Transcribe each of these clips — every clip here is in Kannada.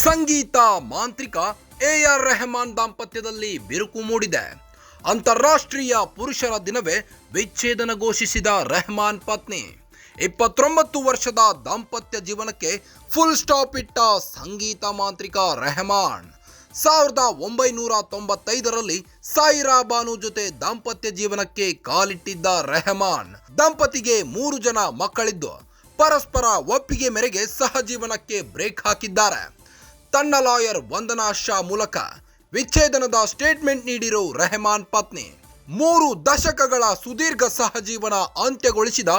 ಸಂಗೀತ ಮಾಂತ್ರಿಕ ಎ.ಆರ್. ರೆಹಮಾನ್ ದಾಂಪತ್ಯದಲ್ಲಿ ಬಿರುಕು ಮೂಡಿದೆ. ಅಂತಾರಾಷ್ಟ್ರೀಯ ಪುರುಷರ ದಿನವೇ ವಿಚ್ಛೇದನ ಘೋಷಿಸಿದ ರೆಹಮಾನ್ ಪತ್ನಿ. 29 ವರ್ಷದ ದಾಂಪತ್ಯ ಜೀವನಕ್ಕೆ ಫುಲ್ ಸ್ಟಾಪ್ ಇಟ್ಟ ಸಂಗೀತ ಮಾಂತ್ರಿಕ ರೆಹಮಾನ್ 1995ರಲ್ಲಿ ಸಾಯಿರಾ ಬಾನು ಜೊತೆ ದಾಂಪತ್ಯ ಜೀವನಕ್ಕೆ ಕಾಲಿಟ್ಟಿದ್ದ ರೆಹಮಾನ್ ದಂಪತಿಗೆ 3 ಜನ ಮಕ್ಕಳಿದ್ದು ಪರಸ್ಪರ ಒಪ್ಪಿಗೆ ಮೇರೆಗೆ ಸಹಜೀವನಕ್ಕೆ ಬ್ರೇಕ್ ಹಾಕಿದ್ದಾರೆ. ತನ್ನ ಲಾಯರ್ ವಂದನಾ ಶಾ ಮೂಲಕ ವಿಚ್ಛೇದನದ ಸ್ಟೇಟ್ಮೆಂಟ್ ನೀಡಿರೋ ರೆಹಮಾನ್ ಪತ್ನಿ 3 ದಶಕಗಳ ಸುದೀರ್ಘ ಸಹಜೀವನ ಅಂತ್ಯಗೊಳಿಸಿದ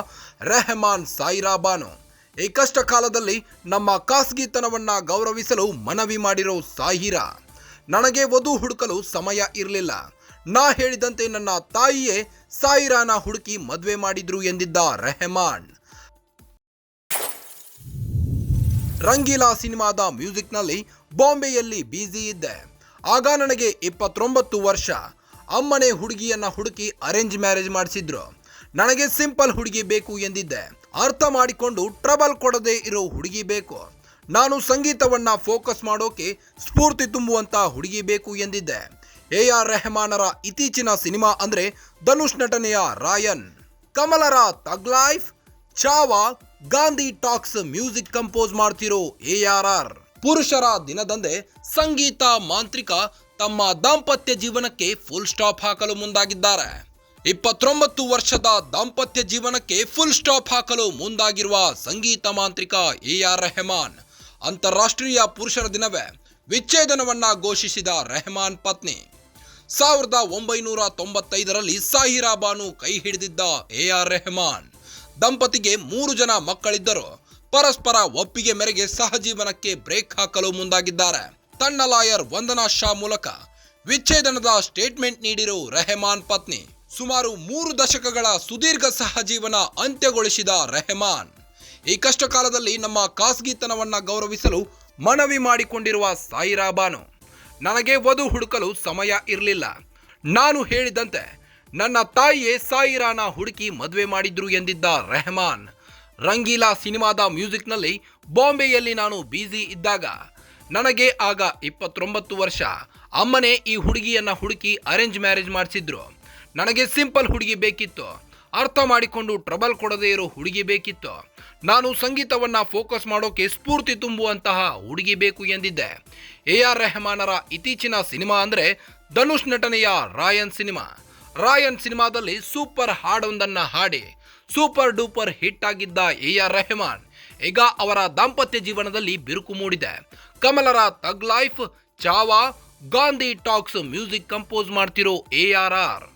ರೆಹಮಾನ್ ಸಾಯಿರಾ ಬಾನು ಈ ಕಷ್ಟ ಕಾಲದಲ್ಲಿ ನಮ್ಮ ಖಾಸಗಿತನವನ್ನ ಗೌರವಿಸಲು ಮನವಿ ಮಾಡಿರೋ ಸಾಹಿರಾ, ನನಗೆ ವಧು ಹುಡುಕಲು ಸಮಯ ಇರಲಿಲ್ಲ. ನಾ ಹೇಳಿದಂತೆ ನನ್ನ ತಾಯಿಯೇ ಸಾಯಿರಾನ ಹುಡುಕಿ ಮದುವೆ ಮಾಡಿದ್ರು ಎಂದಿದ್ದ ರೆಹಮಾನ್. ರಂಗೀಲಾ ಸಿನಿಮಾದ ಮ್ಯೂಸಿಕ್ನಲ್ಲಿ ಬಾಂಬೆಯಲ್ಲಿ ಬ್ಯುಸಿ ಇದ್ದೆ. ಆಗ ನನಗೆ 29 ವರ್ಷ. ಅಮ್ಮನೇ ಹುಡುಗಿಯನ್ನ ಹುಡುಕಿ ಅರೇಂಜ್ ಮ್ಯಾರೇಜ್ ಮಾಡಿಸಿದ್ರು. ನನಗೆ ಸಿಂಪಲ್ ಹುಡುಗಿ ಬೇಕು ಎಂದಿದ್ದೆ. ಅರ್ಥ ಮಾಡಿಕೊಂಡು ಟ್ರಬಲ್ ಕೊಡದೆ ಇರೋ ಹುಡುಗಿ ಬೇಕು. ನಾನು ಸಂಗೀತವನ್ನ ಫೋಕಸ್ ಮಾಡೋಕೆ ಸ್ಫೂರ್ತಿ ತುಂಬುವಂತ ಹುಡುಗಿ ಬೇಕು ಎಂದಿದ್ದೆ. ಎ.ಆರ್. ರೆಹಮಾನರ ಇತ್ತೀಚಿನ ಸಿನಿಮಾ ಅಂದ್ರೆ ಧನುಷ್ ನಟನೆಯ ರಾಯನ್, ಕಮಲರ ತಗ್ ಲೈಫ್, ಚಾವಾ, ಗಾಂಧಿ ಟಾಕ್ಸ್ ಮ್ಯೂಸಿಕ್ ಕಂಪೋಸ್ ಮಾಡ್ತಿರೋ ಎ.ಆರ್. ಪುರುಷರ ದಿನದಂದೇ ಸಂಗೀತ ಮಾಂತ್ರಿಕ ತಮ್ಮ ದಾಂಪತ್ಯ ಜೀವನಕ್ಕೆ ಫುಲ್ ಸ್ಟಾಪ್ ಹಾಕಲು ಮುಂದಾಗಿದ್ದಾರೆ. 29 ವರ್ಷದ ದಾಂಪತ್ಯ ಜೀವನಕ್ಕೆ ಫುಲ್ ಸ್ಟಾಪ್ ಹಾಕಲು ಮುಂದಾಗಿರುವ ಸಂಗೀತ ಮಾಂತ್ರಿಕ ಎ.ಆರ್. ರೆಹಮಾನ್ ಅಂತಾರಾಷ್ಟ್ರೀಯ ಪುರುಷರ ದಿನವೇ ವಿಚ್ಛೇದನವನ್ನ ಘೋಷಿಸಿದ ರೆಹಮಾನ್ ಪತ್ನಿ 1995ರಲ್ಲಿ ಸಾಹಿರಾ ಬಾನು ಕೈ ಹಿಡಿದಿದ್ದ ಎ.ಆರ್. ರೆಹಮಾನ್ ದಂಪತಿಗೆ 3 ಜನ ಮಕ್ಕಳಿದ್ದರು ಪರಸ್ಪರ ಒಪ್ಪಿಗೆ ಮೇರೆಗೆ ಸಹಜೀವನಕ್ಕೆ ಬ್ರೇಕ್ ಹಾಕಲು ಮುಂದಾಗಿದ್ದಾರೆ. ತನ್ನ ಲಾಯರ್ ವಂದನಾ ಶಾ ಮೂಲಕ ವಿಚ್ಛೇದನದ ಸ್ಟೇಟ್ಮೆಂಟ್ ನೀಡಿರೋ ರೆಹಮಾನ್ ಪತ್ನಿ ಸುಮಾರು 3 ದಶಕಗಳ ಸುದೀರ್ಘ ಸಹಜೀವನ ಅಂತ್ಯಗೊಳಿಸಿದ ರೆಹಮಾನ್ ಈ ಕಷ್ಟ ಕಾಲದಲ್ಲಿ ನಮ್ಮ ಖಾಸಗಿತನವನ್ನ ಗೌರವಿಸಲು ಮನವಿ ಮಾಡಿಕೊಂಡಿರುವ ಸಾಯಿರಾ ಬಾನು, ನನಗೆ ವಧು ಹುಡುಕಲು ಸಮಯ ಇರಲಿಲ್ಲ. ನಾನು ಹೇಳಿದಂತೆ ನನ್ನ ತಾಯಿಯೇ ಸಾಯಿರಾನ ಹುಡುಕಿ ಮದುವೆ ಮಾಡಿದ್ರು ಎಂದಿದ್ದ ರೆಹಮಾನ್. ರಂಗೀಲಾ ಸಿನಿಮಾದ ಮ್ಯೂಸಿಕ್ನಲ್ಲಿ ಬಾಂಬೆಯಲ್ಲಿ ನಾನು ಬ್ಯುಸಿ ಇದ್ದಾಗ ನನಗೆ ಆಗ 29 ವರ್ಷ. ಅಮ್ಮನೇ ಈ ಹುಡುಗಿಯನ್ನ ಹುಡುಕಿ ಅರೇಂಜ್ ಮ್ಯಾರೇಜ್ ಮಾಡಿಸಿದ್ರು. ನನಗೆ ಸಿಂಪಲ್ ಹುಡುಗಿ ಬೇಕಿತ್ತು. ಅರ್ಥ ಮಾಡಿಕೊಂಡು ಟ್ರಬಲ್ ಕೊಡದೇ ಇರೋ ಹುಡುಗಿ ಬೇಕಿತ್ತು. ನಾನು ಸಂಗೀತವನ್ನ ಫೋಕಸ್ ಮಾಡೋಕೆ ಸ್ಫೂರ್ತಿ ತುಂಬುವಂತಹ ಹುಡುಗಿ ಬೇಕು ಎಂದಿದ್ದೆ. ಎ.ಆರ್. ರೆಹಮಾನರ ಇತ್ತೀಚಿನ ಸಿನಿಮಾ ಅಂದ್ರೆ ಧನುಷ್ ನಟನೆಯ ರಾಯನ್ ಸಿನಿಮಾ. ರಾಯನ್ ಸಿನಿಮಾದಲ್ಲಿ ಸೂಪರ್ ಹಾಡೊಂದನ್ನ ಹಾಡಿ ಸೂಪರ್ ಡೂಪರ್ ಹಿಟ್ ಆಗಿದ್ದ ಎ.ಆರ್. ರೆಹಮಾನ್ ಈಗ ಅವರ ದಾಂಪತ್ಯ ಜೀವನದಲ್ಲಿ ಬಿರುಕು ಮೂಡಿದೆ. ಕಮಲರ ತಗ್ ಲೈಫ್, ಚಾವಾ, ಗಾಂಧಿ ಟಾಕ್ಸ್ ಮ್ಯೂಸಿಕ್ ಕಂಪೋಸ್ ಮಾಡ್ತಿರೋ ಎ.ಆರ್.